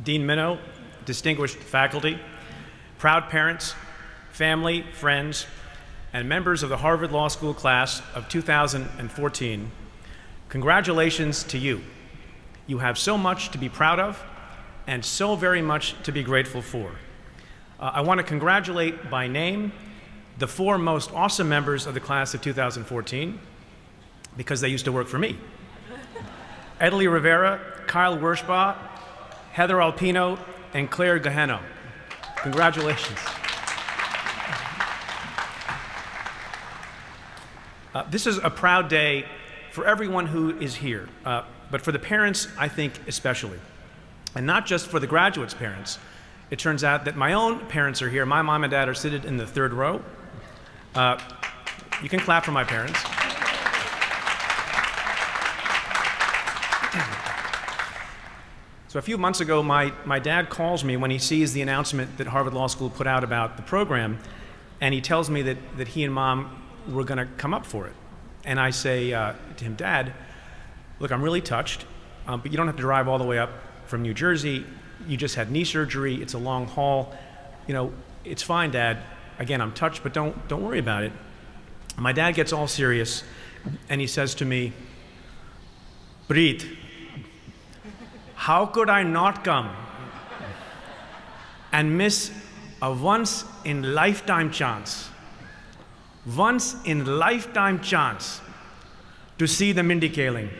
Dean Minow, distinguished faculty, proud parents, family, friends, and members of the Harvard Law School class of 2014, congratulations to you. You have so much to be proud of and so very much to be grateful for. I want to congratulate by name the 4 most awesome members of the class of 2014 because they used to work for me. Edelie Rivera, Kyle Werschbach, Heather Alpino, and Claire Gaheno. Congratulations. This is a proud day for everyone who is here, but for the parents, I think especially. And not just for the graduates' parents. It turns out that my own parents are here. My mom and dad are seated in the 3rd row. You can clap for my parents. So a few months ago, my dad calls me when he sees the announcement that Harvard Law School put out about the program, and he tells me that he and Mom were going to come up for it. And I say to him, Dad, look, I'm really touched, but you don't have to drive all the way up from New Jersey. You just had knee surgery. It's a long haul. You know, it's fine, Dad. Again, I'm touched, but don't worry about it. My dad gets all serious, and he says to me, Preet, how could I not come and miss a once-in-lifetime chance to see the Mindy Kaling?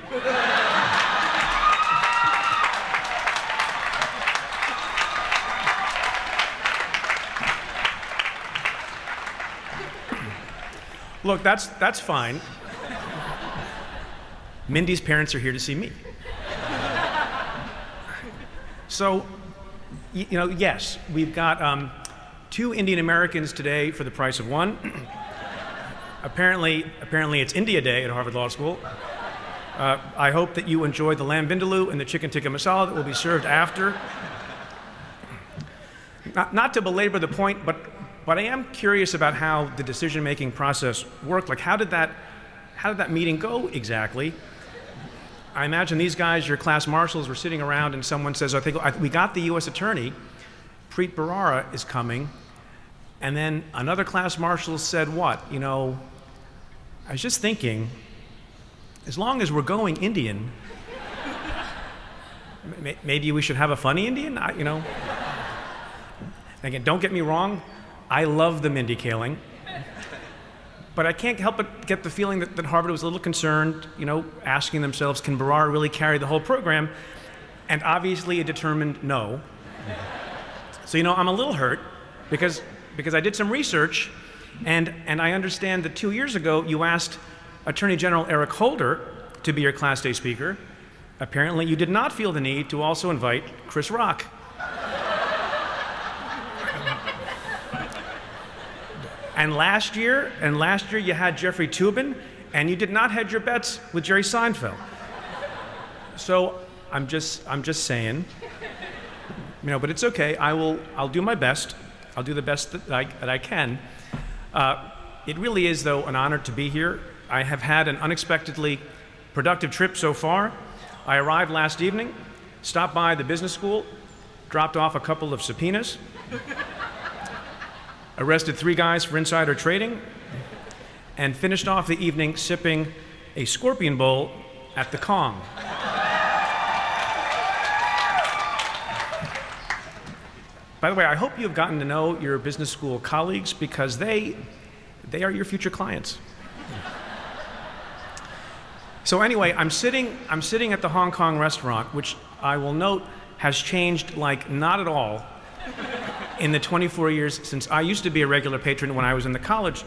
Look, that's fine. Mindy's parents are here to see me. So, you know, yes, we've got 2 Indian Americans today for the price of 1. Apparently it's India Day at Harvard Law School. I hope that you enjoyed the lamb vindaloo and the chicken tikka masala that will be served after. Not to belabor the point, but I am curious about how the decision-making process worked. Like, how did that meeting go exactly? I imagine these guys, your class marshals, were sitting around and someone says, we got the US attorney, Preet Bharara is coming. And then another class marshal said what? You know, I was just thinking, as long as we're going Indian, maybe we should have a funny Indian, you know? Again, don't get me wrong, I love the Mindy Kaling. But I can't help but get the feeling that Harvard was a little concerned, you know, asking themselves, can Bharara really carry the whole program? And obviously it determined no. So, you know, I'm a little hurt because I did some research and I understand that 2 years ago you asked Attorney General Eric Holder to be your Class Day speaker. Apparently you did not feel the need to also invite Chris Rock. And last year you had Jeffrey Toobin, and you did not hedge your bets with Jerry Seinfeld. So I'm just saying, you know, but it's okay. I'll do my best. I'll do the best that I can. It really is, though, an honor to be here. I have had an unexpectedly productive trip so far. I arrived last evening, stopped by the business school, dropped off a couple of subpoenas, arrested 3 guys for insider trading, and finished off the evening sipping a Scorpion Bowl at the Kong. By the way, I hope you've gotten to know your business school colleagues because they are your future clients. So anyway, I'm sitting at the Hong Kong restaurant, which I will note has changed like not at all in the 24 years since I used to be a regular patron when I was in the college.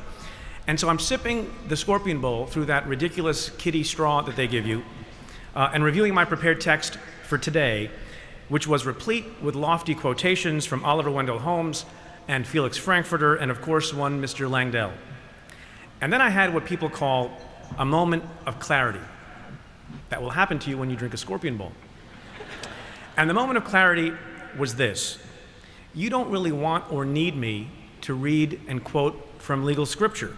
And so I'm sipping the Scorpion Bowl through that ridiculous kiddie straw that they give you, and reviewing my prepared text for today, which was replete with lofty quotations from Oliver Wendell Holmes and Felix Frankfurter, and of course one Mr. Langdell. And then I had what people call a moment of clarity that will happen to you when you drink a Scorpion Bowl. And the moment of clarity was this: you don't really want or need me to read and quote from legal scripture.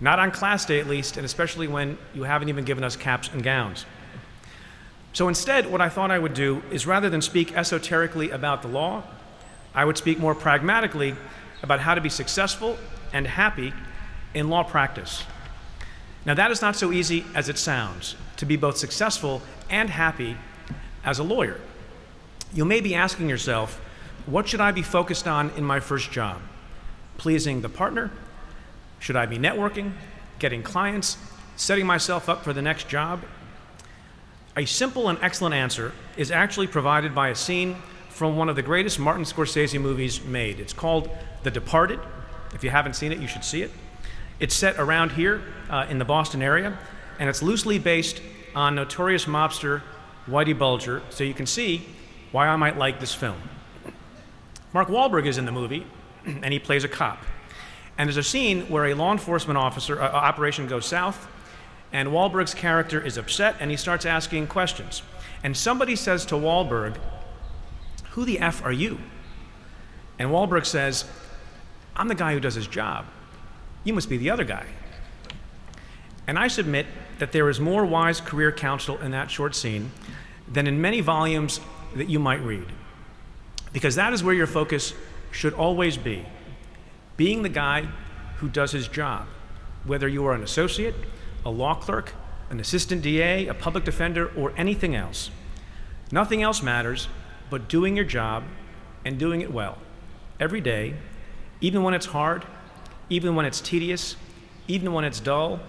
Not on class day, at least, and especially when you haven't even given us caps and gowns. So instead, what I thought I would do is rather than speak esoterically about the law, I would speak more pragmatically about how to be successful and happy in law practice. Now, that is not so easy as it sounds, to be both successful and happy as a lawyer. You may be asking yourself, what should I be focused on in my first job? Pleasing the partner? Should I be networking, getting clients, setting myself up for the next job? A simple and excellent answer is actually provided by a scene from one of the greatest Martin Scorsese movies made. It's called The Departed. If you haven't seen it, you should see it. It's set around here in the Boston area, and it's loosely based on notorious mobster Whitey Bulger, so you can see why I might like this film. Mark Wahlberg is in the movie, and he plays a cop. And there's a scene where a law enforcement operation goes south, and Wahlberg's character is upset, and he starts asking questions. And somebody says to Wahlberg, "Who the F are you?" And Wahlberg says, "I'm the guy who does his job. You must be the other guy." And I submit that there is more wise career counsel in that short scene than in many volumes that you might read. Because that is where your focus should always be, being the guy who does his job, whether you are an associate, a law clerk, an assistant DA, a public defender, or anything else. Nothing else matters but doing your job and doing it well, every day, even when it's hard, even when it's tedious, even when it's dull,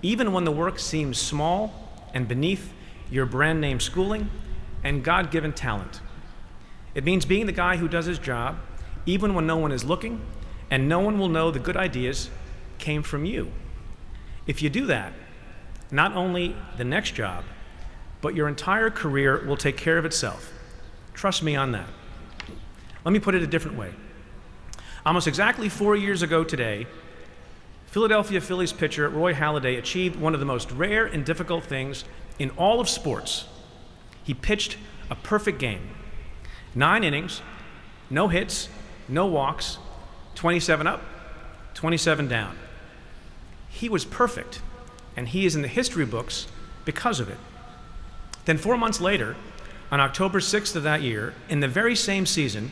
even when the work seems small and beneath your brand name schooling and God-given talent. It means being the guy who does his job, even when no one is looking, and no one will know the good ideas came from you. If you do that, not only the next job, but your entire career will take care of itself. Trust me on that. Let me put it a different way. Almost exactly 4 years ago today, Philadelphia Phillies pitcher Roy Halladay achieved one of the most rare and difficult things in all of sports. He pitched a perfect game. 9 innings, no hits, no walks, 27 up, 27 down. He was perfect, and he is in the history books because of it. Then 4 months later, on October 6th of that year, in the very same season,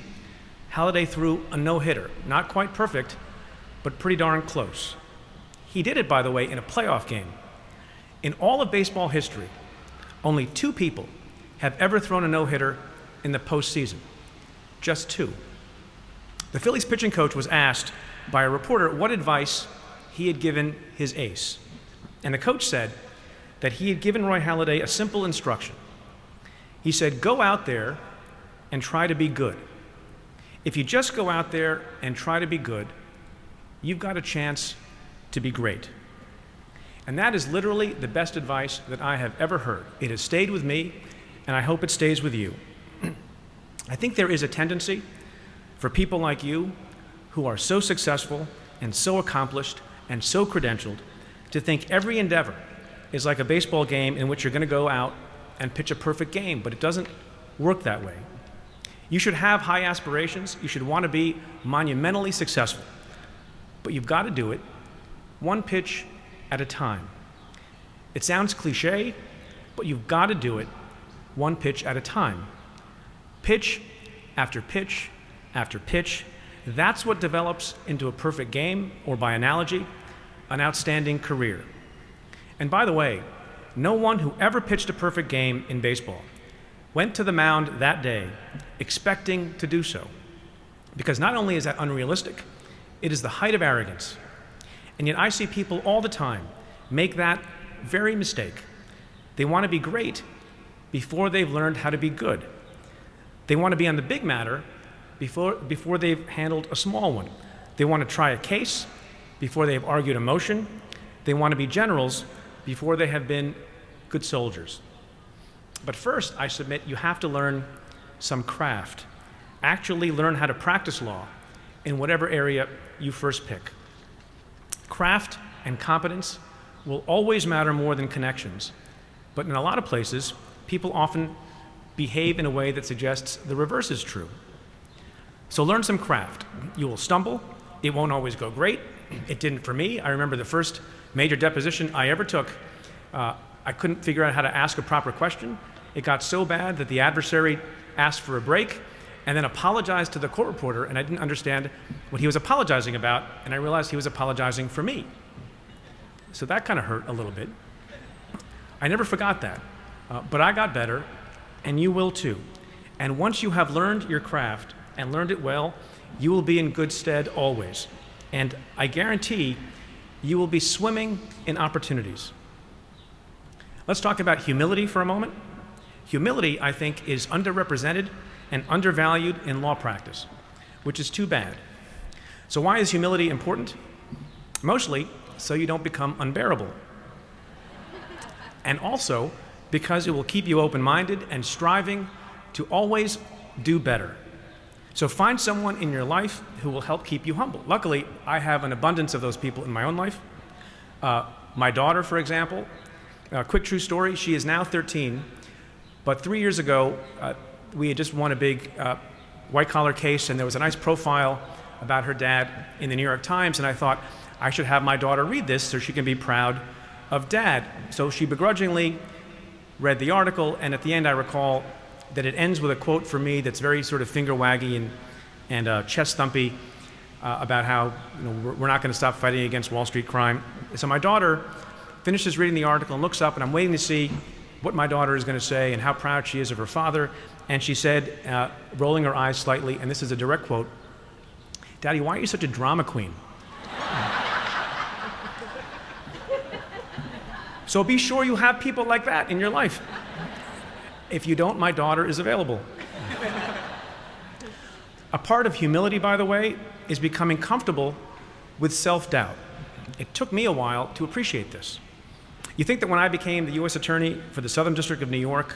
Halladay threw a no-hitter. Not quite perfect, but pretty darn close. He did it, by the way, in a playoff game. In all of baseball history, only 2 people have ever thrown a no-hitter in the postseason. Just 2. The Phillies pitching coach was asked by a reporter what advice he had given his ace. And the coach said that he had given Roy Halladay a simple instruction. He said, go out there and try to be good. If you just go out there and try to be good, you've got a chance to be great. And that is literally the best advice that I have ever heard. It has stayed with me, and I hope it stays with you. I think there is a tendency for people like you who are so successful and so accomplished and so credentialed to think every endeavor is like a baseball game in which you're going to go out and pitch a perfect game, but it doesn't work that way. You should have high aspirations. You should want to be monumentally successful, but you've got to do it one pitch at a time. It sounds cliche, but you've got to do it one pitch at a time. Pitch after pitch after pitch. That's what develops into a perfect game, or by analogy, an outstanding career. And by the way, no one who ever pitched a perfect game in baseball went to the mound that day expecting to do so. Because not only is that unrealistic, it is the height of arrogance. And yet I see people all the time make that very mistake. They want to be great before they've learned how to be good. They want to be on the big matter before they've handled a small one. They want to try a case before they've argued a motion. They want to be generals before they have been good soldiers. But first, I submit, you have to learn some craft. Actually learn how to practice law in whatever area you first pick. Craft and competence will always matter more than connections, but in a lot of places, people often behave in a way that suggests the reverse is true. So learn some craft. You will stumble. It won't always go great. It didn't for me. I remember the first major deposition I ever took. I couldn't figure out how to ask a proper question, It got so bad that the adversary asked for a break and then apologized to the court reporter, and I didn't understand what he was apologizing about, and I realized he was apologizing for me. So that kind of hurt a little bit. I never forgot that, but I got better, and you will too. And once you have learned your craft and learned it well, you will be in good stead always. And I guarantee you will be swimming in opportunities. Let's talk about humility for a moment. Humility, I think, is underrepresented and undervalued in law practice, which is too bad. So why is humility important? Mostly so you don't become unbearable. And also because it will keep you open-minded and striving to always do better. So find someone in your life who will help keep you humble. Luckily, I have an abundance of those people in my own life. My daughter, for example, quick true story, she is now 13, but 3 years ago, we had just won a big white-collar case, and there was a nice profile about her dad in the New York Times, and I thought I should have my daughter read this so she can be proud of Dad. So she begrudgingly read the article, and at the end I recall that it ends with a quote for me that's very sort of finger-waggy and chest-thumpy about how we're not going to stop fighting against Wall Street crime. So my daughter finishes reading the article and looks up, and I'm waiting to see what my daughter is going to say and how proud she is of her father. And she said, rolling her eyes slightly, and this is a direct quote, "Daddy, why are you such a drama queen?" So be sure you have people like that in your life. If you don't, my daughter is available. A part of humility, by the way, is becoming comfortable with self-doubt. It took me a while to appreciate this. You think that when I became the U.S. Attorney for the Southern District of New York,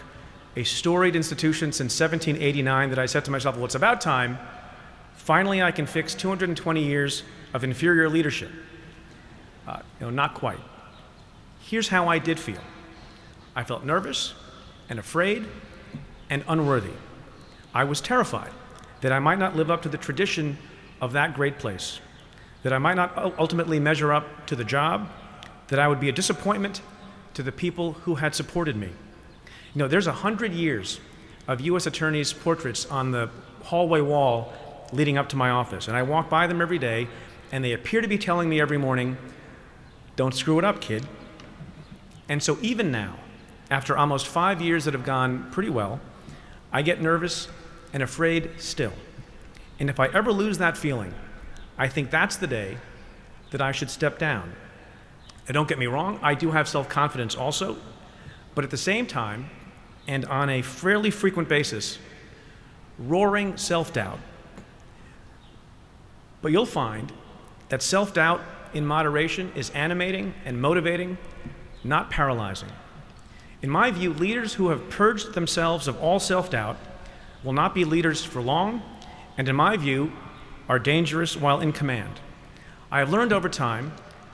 a storied institution since 1789, that I said to myself, well, it's about time. Finally, I can fix 220 years of inferior leadership. Not quite. Here's how I did feel. I felt nervous and afraid and unworthy. I was terrified that I might not live up to the tradition of that great place, that I might not ultimately measure up to the job, that I would be a disappointment to the people who had supported me. There's 100 years of U.S. attorneys' portraits on the hallway wall leading up to my office, and I walk by them every day, and they appear to be telling me every morning, "Don't screw it up, kid." And so even now, after almost 5 years that have gone pretty well, I get nervous and afraid still. And if I ever lose that feeling, I think that's the day that I should step down. And don't get me wrong, I do have self-confidence also, but at the same time, and on a fairly frequent basis, roaring self-doubt. But you'll find that self-doubt in moderation is animating and motivating, not paralyzing. In my view, leaders who have purged themselves of all self-doubt will not be leaders for long, and in my view, are dangerous while in command. I have learned over time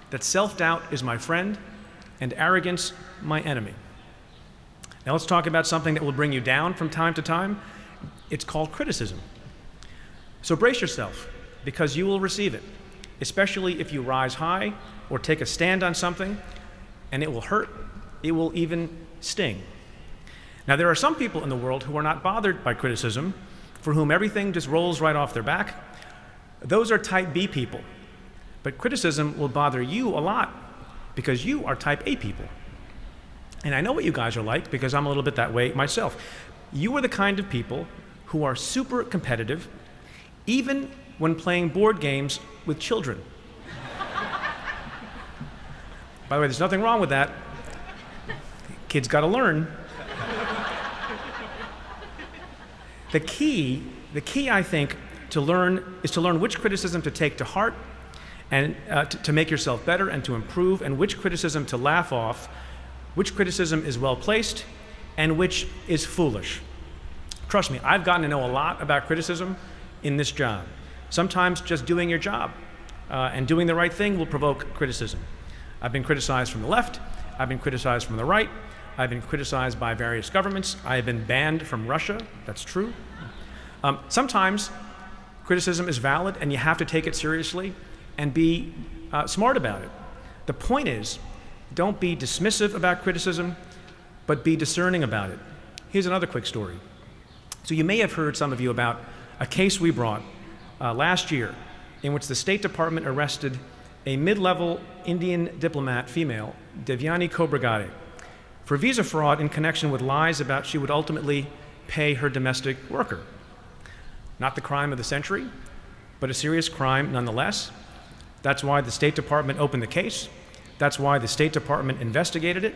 that self-doubt is my friend and arrogance my enemy. Now let's talk about something that will bring you down from time to time. It's called criticism. So brace yourself, because you will receive it, especially if you rise high or take a stand on something, and it will hurt, it will even sting. Now there are some people in the world who are not bothered by criticism, for whom everything just rolls right off their back. Those are type B people. But criticism will bother you a lot because you are type A people. And I know what you guys are like because I'm a little bit that way myself. You are the kind of people who are super competitive, even when playing board games with children. By the way, there's nothing wrong with that. Kids got to learn. The key, I think, to learn is to learn which criticism to take to heart and to make yourself better and to improve, and which criticism to laugh off, which criticism is well-placed, and which is foolish. Trust me, I've gotten to know a lot about criticism in this job. Sometimes just doing your job and doing the right thing will provoke criticism. I've been criticized from the left, I've been criticized from the right, I've been criticized by various governments, I have been banned from Russia, that's true. Sometimes criticism is valid and you have to take it seriously and be smart about it. The point is, don't be dismissive about criticism, but be discerning about it. here's another quick story. So you may have heard, some of you, about a case we brought last year in which the State Department arrested a mid-level Indian diplomat, female, Devyani Khobragade, for visa fraud in connection with lies about she would ultimately pay her domestic worker. Not the crime of the century, but a serious crime nonetheless. That's why the State Department opened the case. That's why the State Department investigated it.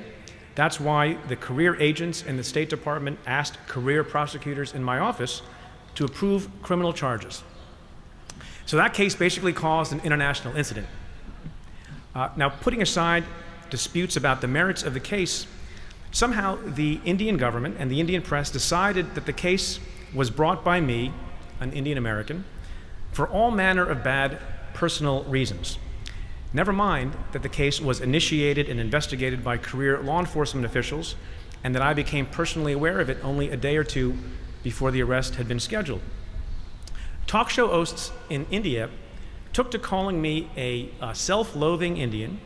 That's why the career agents in the State Department asked career prosecutors in my office to approve criminal charges. So that case basically caused an international incident. Now, putting aside disputes about the merits of the case, somehow the Indian government and the Indian press decided that the case was brought by me, an Indian American, for all manner of bad personal reasons. Never mind that the case was initiated and investigated by career law enforcement officials, and that I became personally aware of it only a day or two before the arrest had been scheduled. Talk show hosts in India took to calling me a self-loathing Indian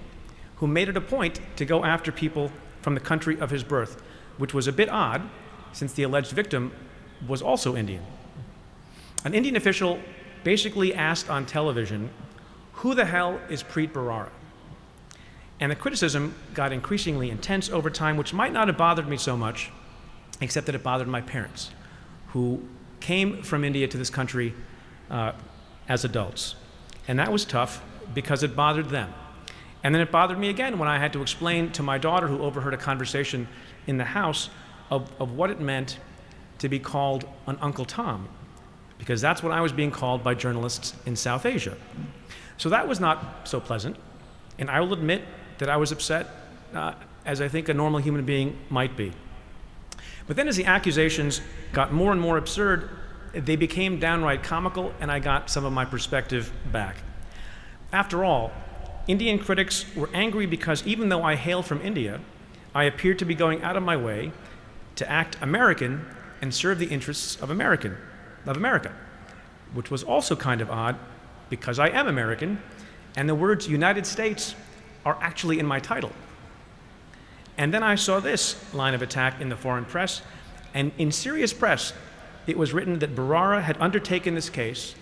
who made it a point to go after people from the country of his birth, which was a bit odd since the alleged victim was also Indian. An Indian official basically asked on television, "Who the hell is Preet Bharara?" And the criticism got increasingly intense over time, which might not have bothered me so much, except that it bothered my parents, who came from India to this country as adults. And that was tough because it bothered them. And then it bothered me again when I had to explain to my daughter, who overheard a conversation in the house, of what it meant to be called an Uncle Tom, because that's what I was being called by journalists in South Asia. So that was not so pleasant, and I will admit that I was upset, as I think a normal human being might be. But then as the accusations got more and more absurd, they became downright comical, and I got some of my perspective back. After all, Indian critics were angry because even though I hail from India, I appeared to be going out of my way to act American and serve the interests of America, which was also kind of odd because I am American, and the words United States are actually in my title. And then I saw this line of attack in the foreign press, and in serious press, it was written that Bharara had undertaken this case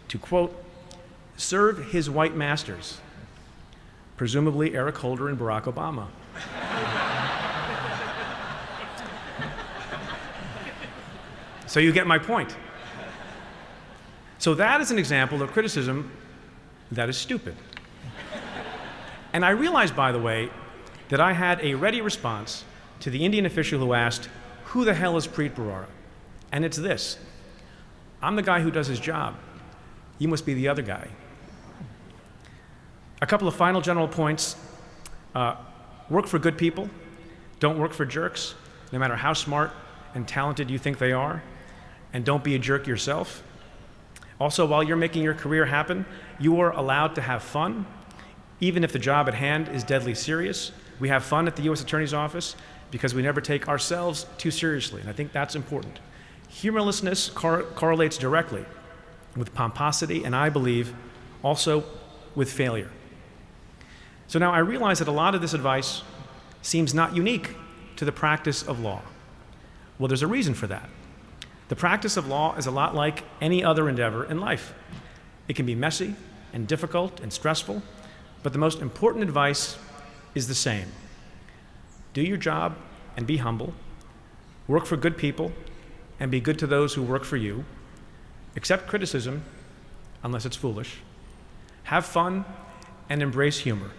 to, quote, serve his white masters, presumably Eric Holder and Barack Obama. So you get my point. So that is an example of criticism that is stupid. And I realized, by the way, that I had a ready response to the Indian official who asked, "Who the hell is Preet Bharara?" And it's this: I'm the guy who does his job. You must be the other guy. A couple of final general points. Work for good people. Don't work for jerks, no matter how smart and talented you think they are. And don't be a jerk yourself. Also, while you're making your career happen, you are allowed to have fun, even if the job at hand is deadly serious. We have fun at the U.S. Attorney's Office because we never take ourselves too seriously, and I think that's important. Humorlessness correlates directly with pomposity, and I believe also with failure. So now I realize that a lot of this advice seems not unique to the practice of law. Well, there's a reason for that. The practice of law is a lot like any other endeavor in life. It can be messy and difficult and stressful, but the most important advice is the same. Do your job and be humble. Work for good people and be good to those who work for you. Accept criticism, unless it's foolish. Have fun and embrace humor.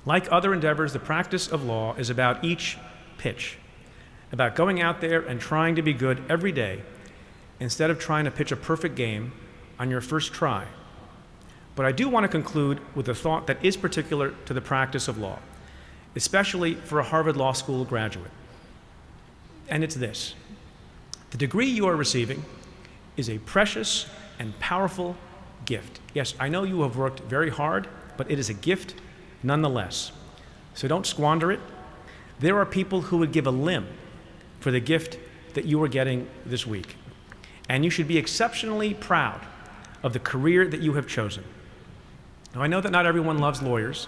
Like other endeavors, the practice of law is about each pitch, about going out there and trying to be good every day instead of trying to pitch a perfect game on your first try. But I do want to conclude with a thought that is particular to the practice of law, especially for a Harvard Law School graduate. And it's this: the degree you are receiving is a precious and powerful gift. Yes, I know you have worked very hard, but it is a gift nonetheless. So don't squander it. There are people who would give a limb for the gift that you are getting this week. And you should be exceptionally proud of the career that you have chosen. Now, I know that not everyone loves lawyers,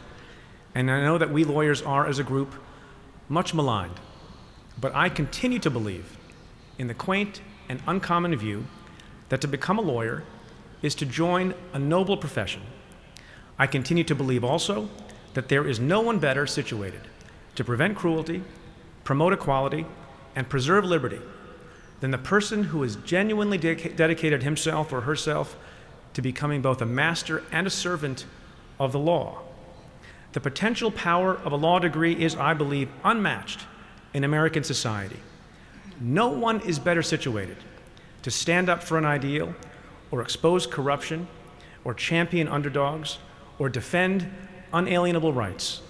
and I know that we lawyers are, as a group, much maligned. But I continue to believe in the quaint and uncommon view that to become a lawyer is to join a noble profession. I continue to believe also that there is no one better situated to prevent cruelty, promote equality, and preserve liberty than the person who has genuinely dedicated himself or herself to becoming both a master and a servant of the law. The potential power of a law degree is, I believe, unmatched in American society. No one is better situated to stand up for an ideal, or expose corruption, or champion underdogs, or defend unalienable rights.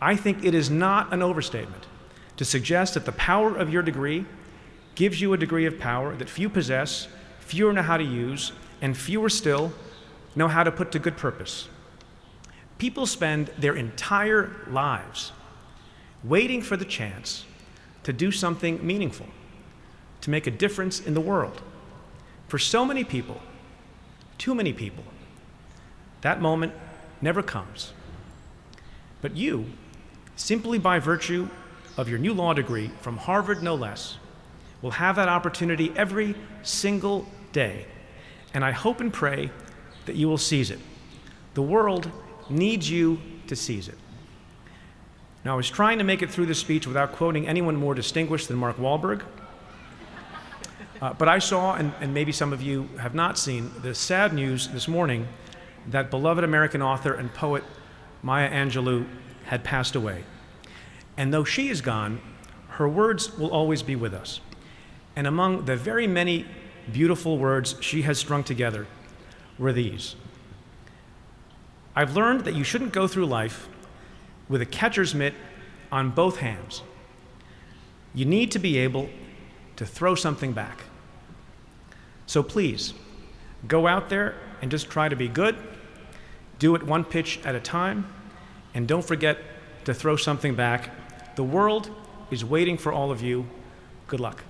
I think it is not an overstatement to suggest that the power of your degree gives you a degree of power that few possess, fewer know how to use, and fewer still know how to put to good purpose. People spend their entire lives waiting for the chance to do something meaningful, to make a difference in the world. For so many people, too many people, that moment never comes. But you, simply by virtue of your new law degree from Harvard no less, will have that opportunity every single day. And I hope and pray that you will seize it. The world needs you to seize it. Now, I was trying to make it through this speech without quoting anyone more distinguished than Mark Wahlberg. But I saw, and maybe some of you have not seen, the sad news this morning that beloved American author and poet Maya Angelou had passed away. And though she is gone, her words will always be with us. And among the very many beautiful words she has strung together were these: I've learned that you shouldn't go through life with a catcher's mitt on both hands. You need to be able to throw something back. So please, go out there and just try to be good, do it one pitch at a time, and don't forget to throw something back. The world is waiting for all of you. Good luck.